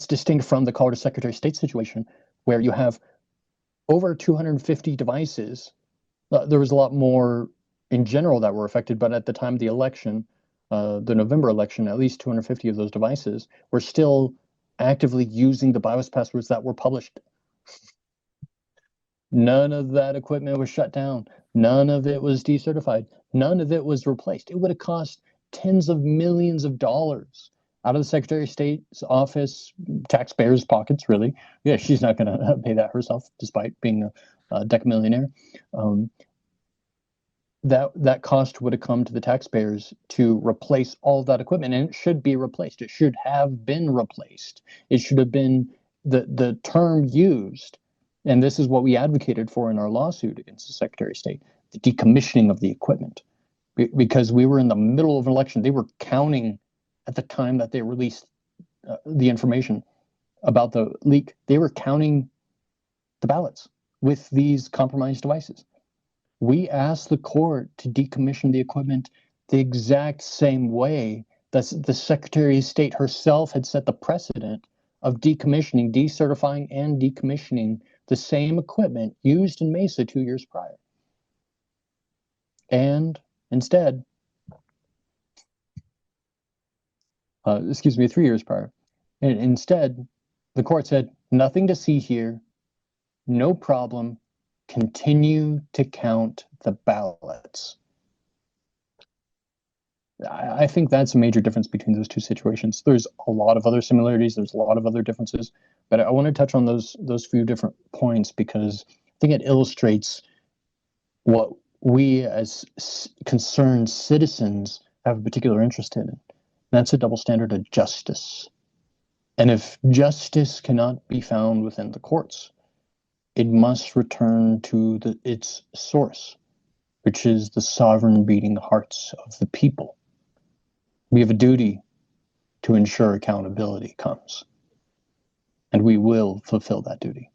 B: distinct from the Colorado Secretary of State situation, where you have over 250 devices. There was a lot more in general that were affected, but at the time of the election, the November election, at least 250 of those devices were still actively using the BIOS passwords that were published. None of that equipment was shut down. None of it was decertified. None of it was replaced. It would have cost tens of millions of dollars out of the Secretary of State's office, taxpayers' pockets, really. Yeah, she's not going to pay that herself, despite being a decamillionaire. That cost would have come to the taxpayers to replace all of that equipment, and it should be replaced. It should have been replaced. It should have been the term used, and this is what we advocated for in our lawsuit against the Secretary of State, the decommissioning of the equipment, because we were in the middle of an election. They were counting at the time that they released the information about the leak. They were counting the ballots with these compromised devices. We asked the court to decommission the equipment the exact same way that the Secretary of State herself had set the precedent of decommissioning, decertifying, and decommissioning the same equipment used in Mesa 2 years prior. And instead, 3 years prior. And instead, the court said, nothing to see here, no problem, continue to count the ballots. I think that's a major difference between those two situations. There's a lot of other similarities, there's a lot of other differences, but I want to touch on those few different points because I think it illustrates what we as concerned citizens have a particular interest in. That's a double standard of justice. And if justice cannot be found within the courts, it must return to its source, which is the sovereign beating hearts of the people. We have a duty to ensure accountability comes, and we will fulfill that duty.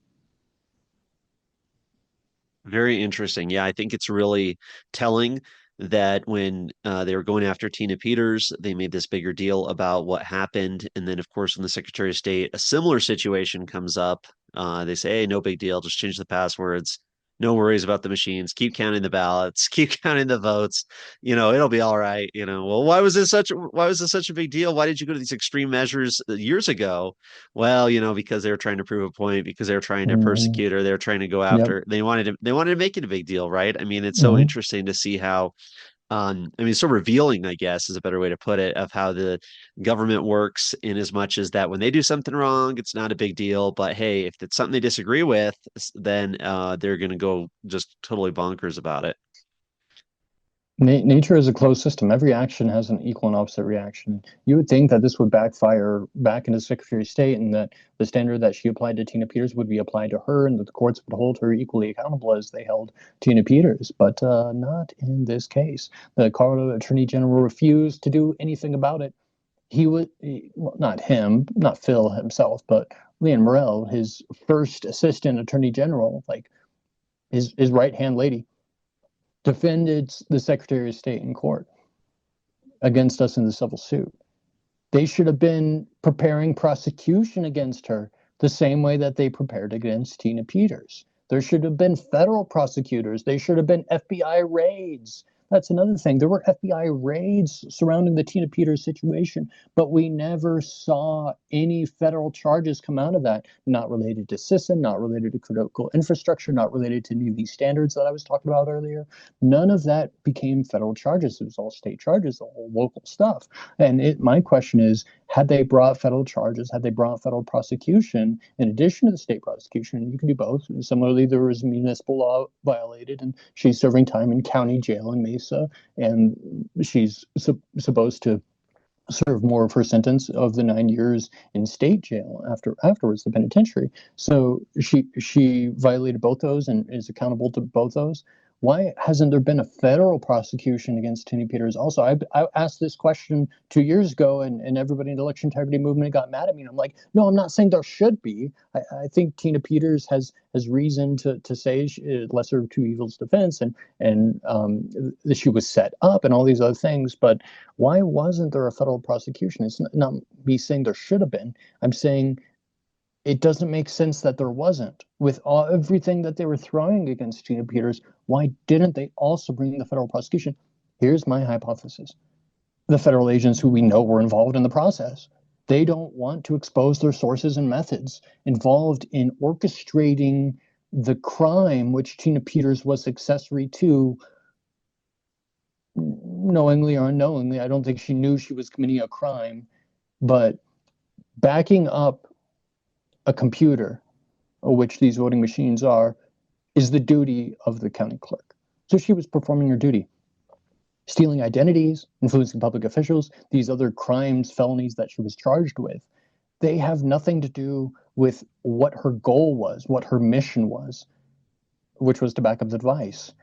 A: Very interesting. Yeah, I think it's really telling that when they were going after Tina Peters, they made this bigger deal about what happened. And then, of course, when the Secretary of State, a similar situation comes up, they say, hey, no big deal, just change the passwords. No worries about the machines. Keep counting the ballots. Keep counting the votes. It'll be all right. Well, why was this such a big deal? Why did you go to these extreme measures years ago? Well, because they were trying to prove a point, because they were trying to
B: Hmm.
A: persecute her, they were trying to go
B: Yep.
A: after. They wanted to make it a big deal, right? I mean, it's so
B: Hmm.
A: interesting to see how I mean, so revealing, I guess, is a better way to put it, of how the government works, in as much as that when they do something wrong, it's not a big deal. But hey, if it's something they disagree with, then they're going to go just totally bonkers about it.
B: Nature is a closed system. Every action has an equal and opposite reaction. You would think that this would backfire back into Secretary of State, and that the standard that she applied to Tina Peters would be applied to her, and that the courts would hold her equally accountable as they held Tina Peters. But not in this case. The Colorado Attorney General refused to do anything about it. Well, not him, not Phil himself, but Leanne Morrell, his first assistant attorney general, like his right hand lady, defended the Secretary of State in court against us in the civil suit. They should have been preparing prosecution against her the same way that they prepared against Tina Peters. There should have been federal prosecutors. They should have been FBI raids. That's another thing. There were FBI raids surrounding the Tina Peters situation, but we never saw any federal charges come out of that, not related to CISA, not related to critical infrastructure, not related to any of these standards that I was talking about earlier. None of that became federal charges. It was all state charges, all local stuff. My question is, had they brought federal charges, had they brought federal prosecution in addition to the state prosecution, you can do both. Similarly, there was municipal law violated, and she's serving time in county jail in Mesa, and she's supposed to serve more of her sentence of the 9 years in state jail afterwards, the penitentiary. So she violated both those and is accountable to both those. Why hasn't there been a federal prosecution against Tina Peters? Also, I asked this question 2 years ago, and everybody in the election integrity movement got mad at me. And I'm like, no, I'm not saying there should be. I think Tina Peters has reason to say lesser of two evils defense, and that she was set up and all these other things. But why wasn't there a federal prosecution? It's not me saying there should have been. I'm saying it doesn't make sense that there wasn't. With everything that they were throwing against Tina Peters, why didn't they also bring the federal prosecution? Here's my hypothesis. The federal agents who we know were involved in the process, they don't want to expose their sources and methods involved in orchestrating the crime which Tina Peters was accessory to, knowingly or unknowingly. I don't think she knew she was committing a crime, but backing up a computer, which these voting machines are, is the duty of the county clerk. So she was performing her duty. Stealing identities, influencing public officials, these other crimes, felonies that she was charged with, they have nothing to do with what her goal was, what her mission was, which was to back up the device.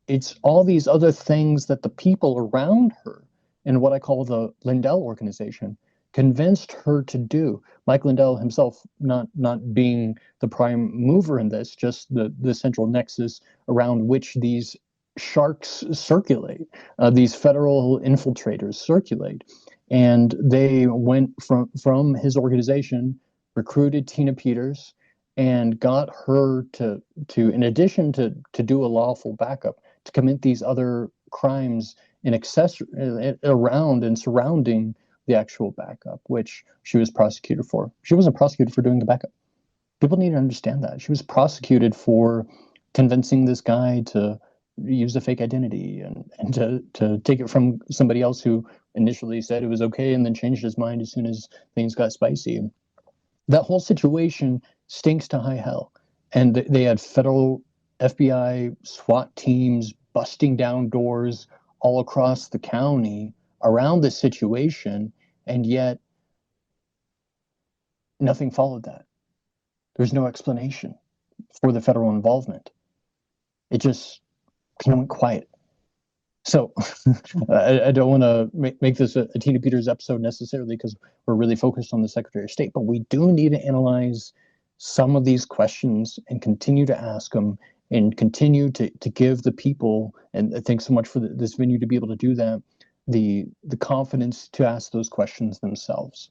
B: It's all these other things that the people around her in what I call the Lindell organization convinced her to do. Mike Lindell himself not being the prime mover in this, just the central nexus around which these sharks circulate, these federal infiltrators circulate. And they went from his organization, recruited Tina Peters, and got her to in addition to do a lawful backup, to commit these other crimes in excess around and surrounding the actual backup, which she was prosecuted for. She wasn't prosecuted for doing the backup. People need to understand that. She was prosecuted for convincing this guy to use a fake identity and to take it from somebody else who initially said it was okay and then changed his mind as soon as things got spicy. That whole situation stinks to high hell. And they had federal FBI SWAT teams busting down doors all across the county around this situation, and yet nothing followed that. There's no explanation for the federal involvement. It just kind of went quiet. So I don't want to make this a Tina Peters episode necessarily, because we're really focused on the Secretary of State, but we do need to analyze some of these questions and continue to ask them and continue to give the people, and thanks so much for this venue to be able to do that, the confidence to ask those questions themselves.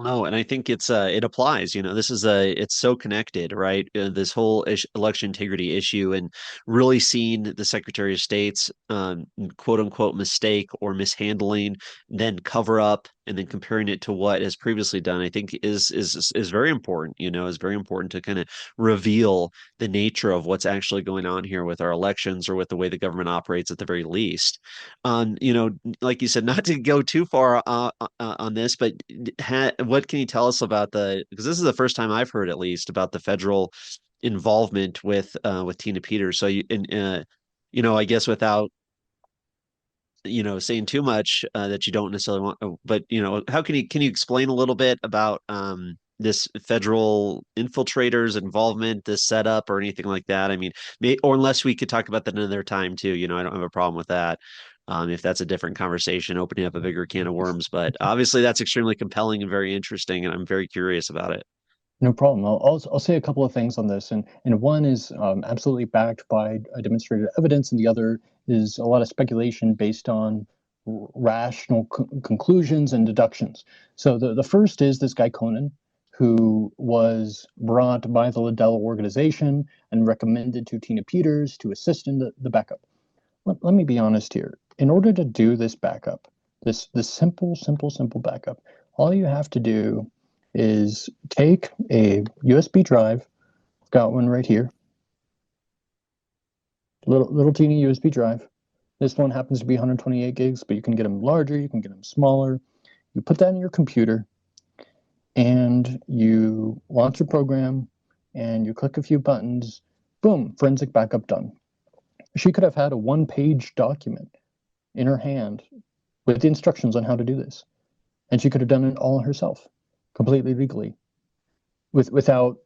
A: No, and I think it applies. This is it's so connected, right? This whole election integrity issue, and really seeing the Secretary of State's quote unquote mistake or mishandling, then cover up, and then comparing it to what has previously done, I think is very important. Is very important to kind of reveal the nature of what's actually going on here with our elections or with the way the government operates at the very least. Like you said, not to go too far on this, but what can you tell us about because this is the first time I've heard, at least, about the federal involvement with Tina Peters. So I guess without saying too much that you don't necessarily want, but how can you explain a little bit about this federal infiltrators involvement, this setup, or anything like that? I mean, or unless we could talk about that another time too. I don't have a problem with that. If that's a different conversation, opening up a bigger can of worms, but obviously that's extremely compelling and very interesting, and I'm very curious about it.
B: No problem. I'll say a couple of things on this, and one is absolutely backed by demonstrated evidence, and the other is a lot of speculation based on rational conclusions and deductions. So the first is this guy Conan, who was brought by the Liddell organization and recommended to Tina Peters to assist in the backup. Let me be honest here. In order to do this backup, this simple backup, all you have to do is take a USB drive. I've got one right here. Little teeny USB drive. This one happens to be 128 gigs, but you can get them larger, you can get them smaller. You put that in your computer and you launch a program and you click a few buttons. Boom, forensic backup done. She could have had a one-page document in her hand with the instructions on how to do this. And she could have done it all herself, completely legally, without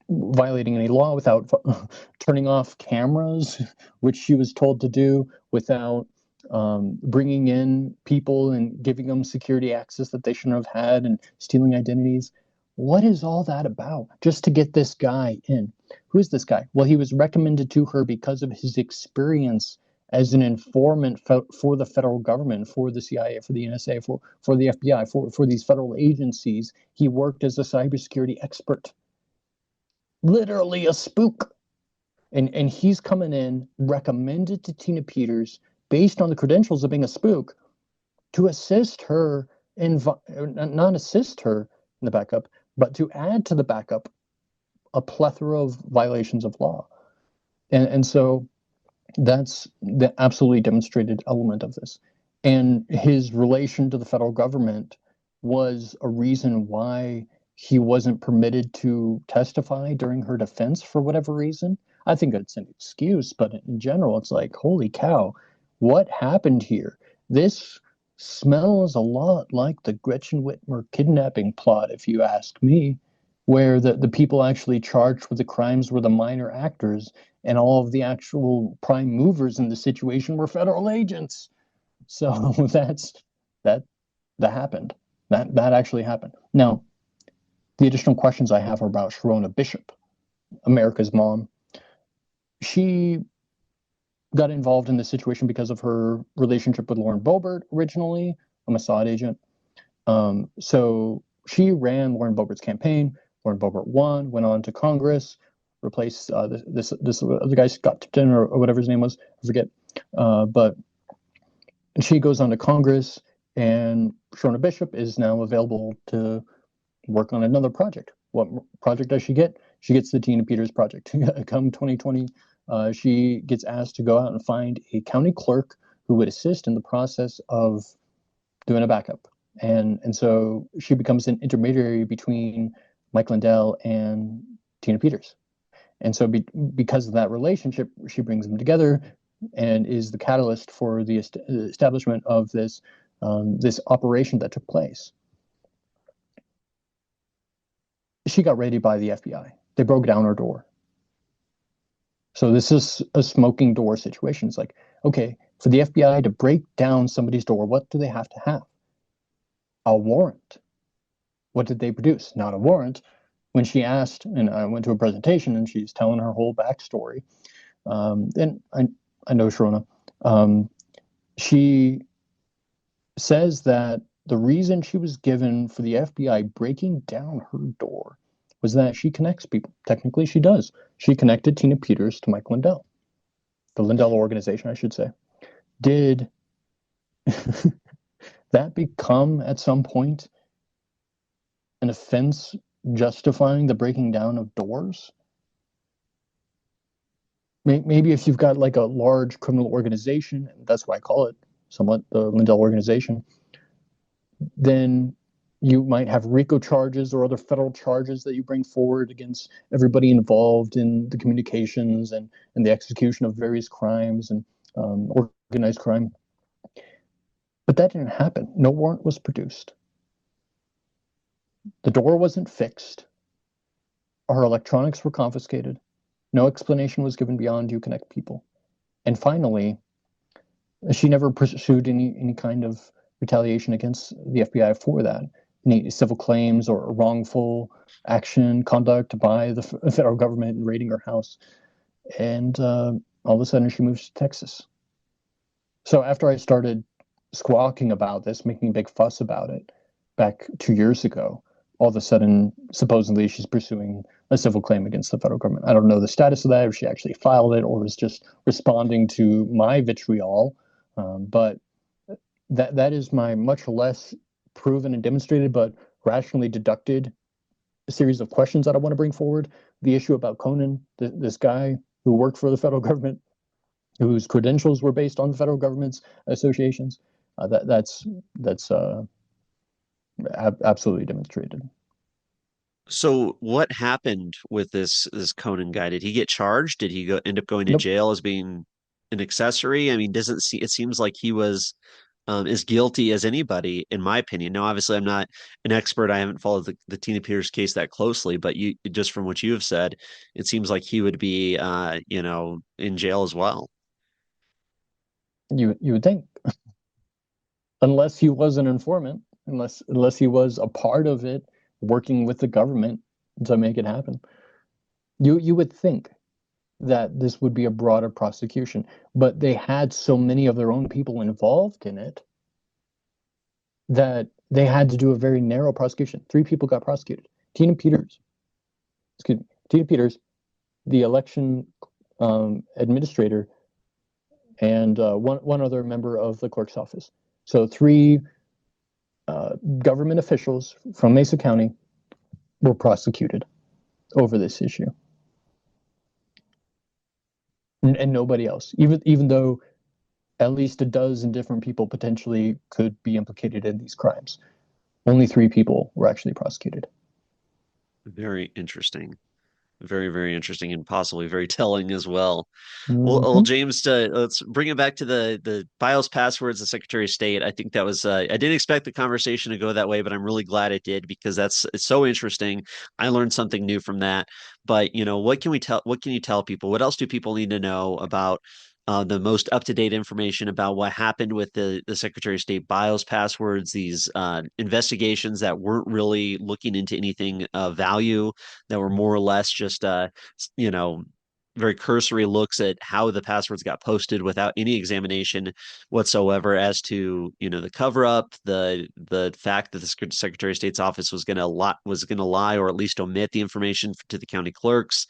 B: violating any law, without turning off cameras, which she was told to do, without bringing in people and giving them security access that they shouldn't have had and stealing identities. What is all that about? Just to get this guy in. Who is this guy? Well, he was recommended to her because of his experience as an informant for the federal government, for the CIA, for the NSA, for the FBI, for these federal agencies. He worked as a cybersecurity expert, literally a spook. And he's coming in recommended to Tina Peters based on the credentials of being a spook to assist her not assist her in the backup, but to add to the backup a plethora of violations of law. And so that's the absolutely demonstrated element of this. And his relation to the federal government was a reason why he wasn't permitted to testify during her defense for whatever reason. I think it's an excuse, but in general, it's like, holy cow, what happened here? This smells a lot like the Gretchen Whitmer kidnapping plot, if you ask me, where the people actually charged with the crimes were the minor actors and all of the actual prime movers in the situation were federal agents. So that that happened. That actually happened. Now, the additional questions I have are about Sharona Bishop, America's mom. She got involved in this situation because of her relationship with Lauren Boebert originally, a Mossad agent. So she ran Lauren Boebert's campaign. Lauren Boebert won, went on to Congress, replaced this other guy, Scott Tipton, or whatever his name was, I forget. But she goes on to Congress, and Sharona Bishop is now available to work on another project. What project does she get? She gets the Tina Peters project. Come 2020, she gets asked to go out and find a county clerk who would assist in the process of doing a backup. And so she becomes an intermediary between Mike Lindell and Tina Peters. And so because of that relationship, she brings them together and is the catalyst for the establishment of this operation that took place. She got raided by the FBI. They broke down her door. So this is a smoking door situation. It's like, okay, for the FBI to break down somebody's door, what do they have to have? A warrant. What did they produce? Not a warrant. When she asked, and I went to a presentation and she's telling her whole backstory, and I know Sharona, she says that The reason she was given for the FBI breaking down her door was that she connects people. Technically, she does. She connected Tina Peters to Mike Lindell, the Lindell organization, I should say. Did that become at some point an offense justifying the breaking down of doors? Maybe if you've got like a large criminal organization, and that's why I call it somewhat the Lindell organization, then you might have RICO charges or other federal charges that you bring forward against everybody involved in the communications and the execution of various crimes and organized crime. But that didn't happen. No warrant was produced. The door wasn't fixed. Our electronics were confiscated. No explanation was given beyond you connect people. And finally, she never pursued any kind of retaliation against the FBI for that. Any civil claims or wrongful action, conduct by the federal government in raiding her house. And all of a sudden, she moves to Texas. So after I started squawking about this, making a big fuss about it back 2 years ago, all of a sudden, supposedly, she's pursuing a civil claim against the federal government. I don't know the status of that, if she actually filed it or was just responding to my vitriol. But that is my much less proven and demonstrated, but rationally deducted series of questions that I want to bring forward. The issue about Conan, this guy who worked for the federal government, whose credentials were based on the federal government's associations, that's absolutely demonstrated.
A: So what happened with this Conan guy? Did he get charged? Did he end up going to
B: Nope.
A: jail as being an accessory? I mean, doesn't see it seems like he was as guilty as anybody, in my opinion. Now, obviously, I'm not an expert. I haven't followed the Tina Peters case that closely, but you just from what you have said, it seems like he would be in jail as well.
B: You would think, unless he was an informant, unless he was a part of it, working with the government to make it happen. You would think that this would be a broader prosecution, but they had so many of their own people involved in it that they had to do a very narrow prosecution. 3 people got prosecuted. Tina Peters, excuse me, Tina Peters, the election administrator, and one other member of the clerk's office. So 3 government officials from Mesa County were prosecuted over this issue, and nobody else. Even though at least a dozen different people potentially could be implicated in these crimes, only 3 people were actually prosecuted.
A: Very interesting. Very, very interesting and possibly very telling as well. Well,
B: Mm-hmm.
A: James, let's bring it back to the BIOS passwords, the Secretary of State. I think that was I didn't expect the conversation to go that way, but I'm really glad it did because it's so interesting. I learned something new from that. But what can we tell? What can you tell people? What else do people need to know about the most up-to-date information about what happened with the Secretary of State BIOS passwords, these investigations that weren't really looking into anything of value, that were more or less just you know very cursory looks at how the passwords got posted without any examination whatsoever as to the cover up, the fact that the Secretary of State's office was going to lie or at least omit the information to the county clerks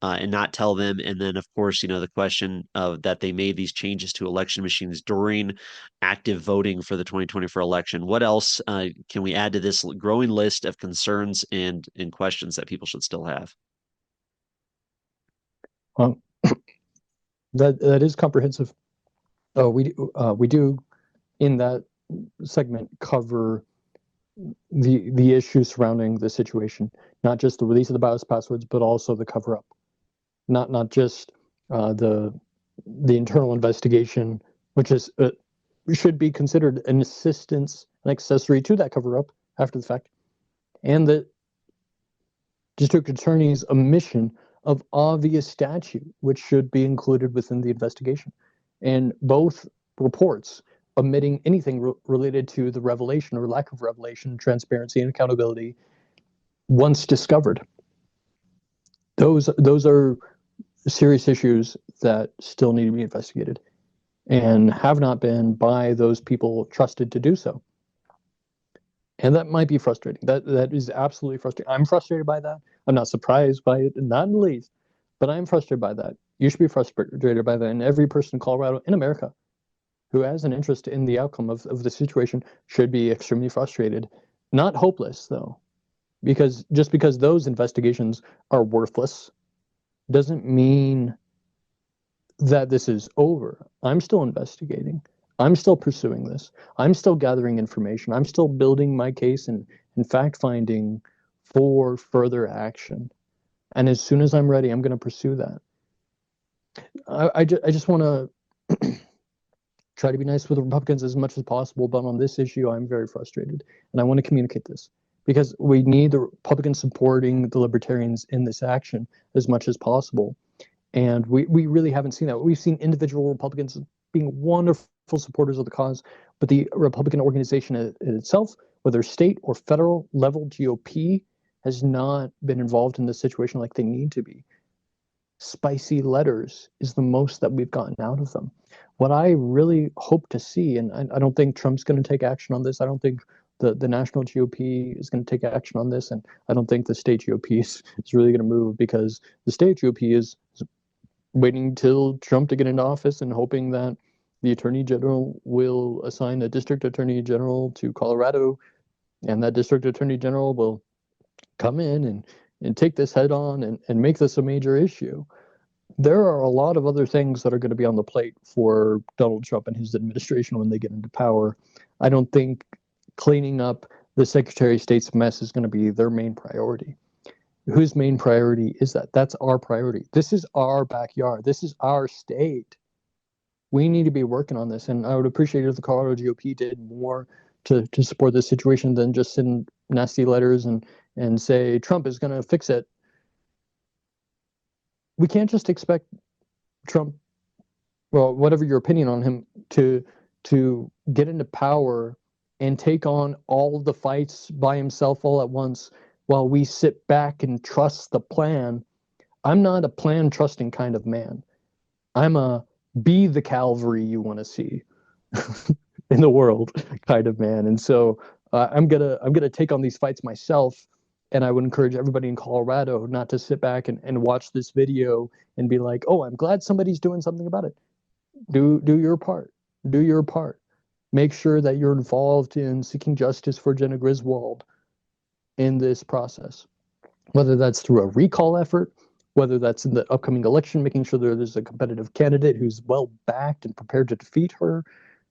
A: and not tell them. And then, of course, the question of that they made these changes to election machines during active voting for the 2024 election. What else can we add to this growing list of concerns and questions that people should still have?
B: Um, that is comprehensive. We do in that segment cover the issues surrounding the situation, not just the release of the BIOS passwords, but also the cover up. Not just the internal investigation, which is should be considered an assistance, an accessory to that cover up after the fact, and the district attorney's omission of obvious statute, which should be included within the investigation. And both reports omitting anything related to the revelation or lack of revelation, transparency, and accountability once discovered. Those are serious issues that still need to be investigated and have not been by those people trusted to do so. And that might be frustrating. That is absolutely frustrating. I'm frustrated by that. I'm not surprised by it, not in the least, but I'm frustrated by that. You should be frustrated by that. And every person in Colorado, in America, who has an interest in the outcome of the situation should be extremely frustrated. Not hopeless, though, because just because those investigations are worthless doesn't mean that this is over. I'm still investigating. I'm still pursuing this. I'm still gathering information. I'm still building my case and fact finding for further action. And as soon as I'm ready, I'm going to pursue that. I just want to try to be nice with the Republicans as much as possible, but on this issue, I'm very frustrated. And I want to communicate this because we need the Republicans supporting the Libertarians in this action as much as possible. And we really haven't seen that. We've seen individual Republicans being wonderful supporters of the cause, but the Republican organization in itself, whether state or federal level GOP, has not been involved in this situation like they need to be. Spicy letters is the most that we've gotten out of them. What I really hope to see, and I don't think Trump's going to take action on this. I don't think the national GOP is going to take action on this, and I don't think the state GOP is really going to move because the state GOP is waiting till Trump to get into office and hoping that the attorney general will assign a district attorney general to Colorado, and that district attorney general will come in and take this head on and make this a major issue. There are a lot of other things that are going to be on the plate for Donald Trump and his administration when they get into power. I don't think cleaning up the Secretary of State's mess is going to be their main priority. Whose main priority is that? That's our priority. This is our backyard. This is our state. We need to be working on this. And I would appreciate if the Colorado GOP did more to support this situation than just send nasty letters and say Trump is going to fix it. We can't just expect Trump, well, whatever your opinion on him, to get into power and take on all the fights by himself all at once while we sit back and trust the plan. I'm not a plan trusting kind of man. I'm a be the cavalry you want to see in the world kind of man. And so I'm gonna take on these fights myself. And I would encourage everybody in Colorado not to sit back and watch this video and be like, oh, I'm glad somebody's doing something about it. Do your part. Do your part. Make sure that you're involved in seeking justice for Jena Griswold in this process, whether that's through a recall effort, whether that's in the upcoming election, making sure there's a competitive candidate who's well backed and prepared to defeat her,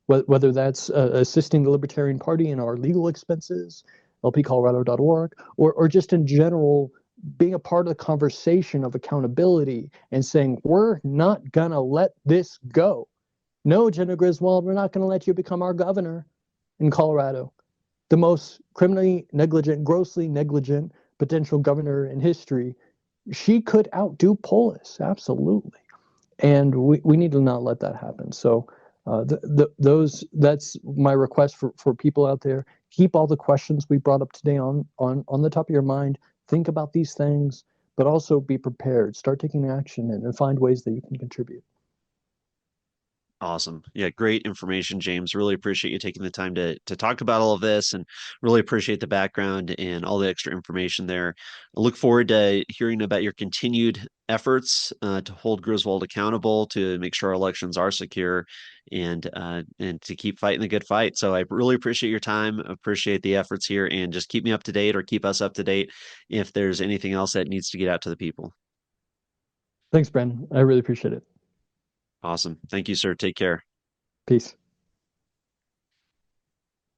B: whether that's assisting the Libertarian Party in our legal expenses, lpcolorado.org, or just in general, being a part of the conversation of accountability and saying, we're not going to let this go. No, Jena Griswold, we're not going to let you become our governor in Colorado. The most criminally negligent, grossly negligent potential governor in history. She could outdo Polis, absolutely. And we need to not let that happen. So that's my request for people out there. Keep all the questions we brought up today on the top of your mind. Think about these things, but also be prepared. Start taking action and find ways that you can contribute.
A: Awesome. Yeah, great information, James. Really appreciate you taking the time to talk about all of this and really appreciate the background and all the extra information there. I look forward to hearing about your continued efforts to hold Griswold accountable, to make sure our elections are secure and to keep fighting the good fight. So I really appreciate your time, appreciate the efforts here, and just keep me up to date or keep us up to date if there's anything else that needs to get out to the people.
B: Thanks, Brandon. I really appreciate it.
A: Awesome. Thank you, sir. Take care.
B: Peace.